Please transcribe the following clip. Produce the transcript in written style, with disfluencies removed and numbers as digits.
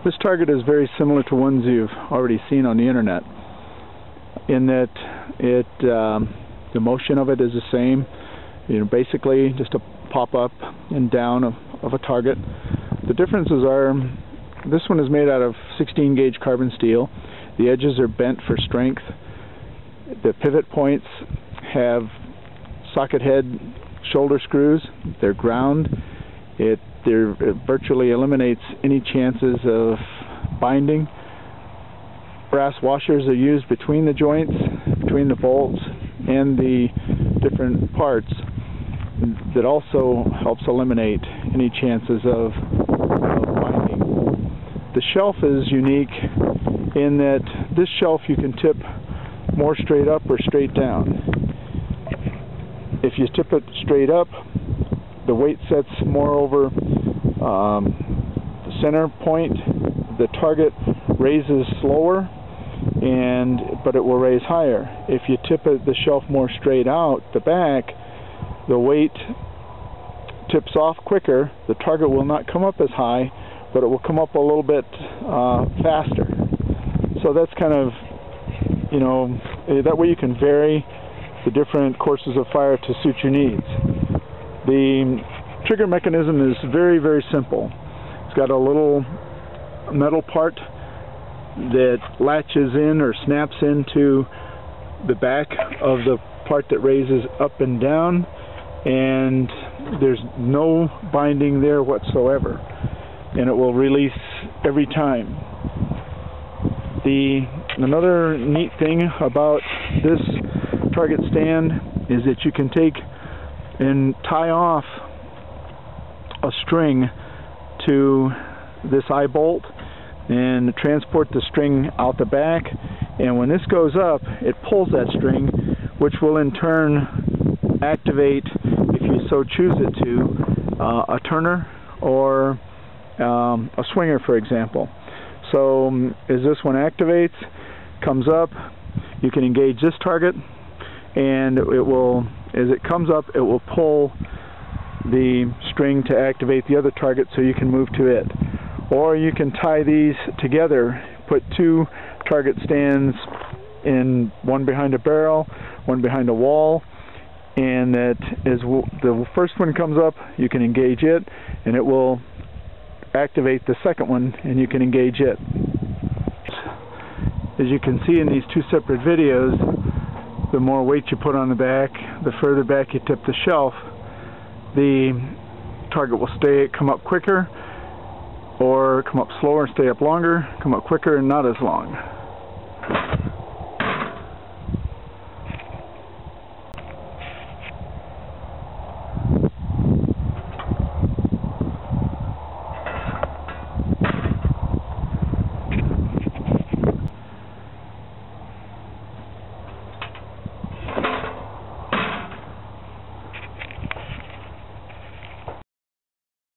This target is very similar to ones you've already seen on the internet, in that the motion of it is the same. Basically just a pop up and down of a target. The differences are, this one is made out of 16 gauge carbon steel. The edges are bent for strength. The pivot points have socket head shoulder screws. They're ground. It virtually eliminates any chances of binding. Brass washers are used between the joints, between the bolts and the different parts. That also helps eliminate any chances of binding. The shelf is unique in that this shelf you can tip more straight up or straight down. If you tip it straight up, the weight sets more over the center point. The target raises slower, but it will raise higher. If you tip the shelf more straight out the back, the weight tips off quicker. The target will not come up as high, but it will come up a little bit faster. So that's kind of, that way you can vary the different courses of fire to suit your needs. The trigger mechanism is very, very simple. It's got a little metal part that latches in or snaps into the back of the part that raises up and down, and there's no binding there whatsoever, and it will release every time. Another neat thing about this target stand is that you can take and tie off a string to this eye bolt and transport the string out the back, and when this goes up it pulls that string, which will in turn activate, if you so choose it to, a turner or a swinger, for example. So as this one activates, comes up, you can engage this target, and it will, as it comes up, it will pull the string to activate the other target so you can move to it. Or you can tie these together, put two target stands in, one behind a barrel, one behind a wall, and that as the first one comes up, you can engage it, and it will activate the second one, and you can engage it. As you can see in these two separate videos, the more weight you put on the back, the further back you tip the shelf, the target will come up quicker, or come up slower and stay up longer, come up quicker and not as long.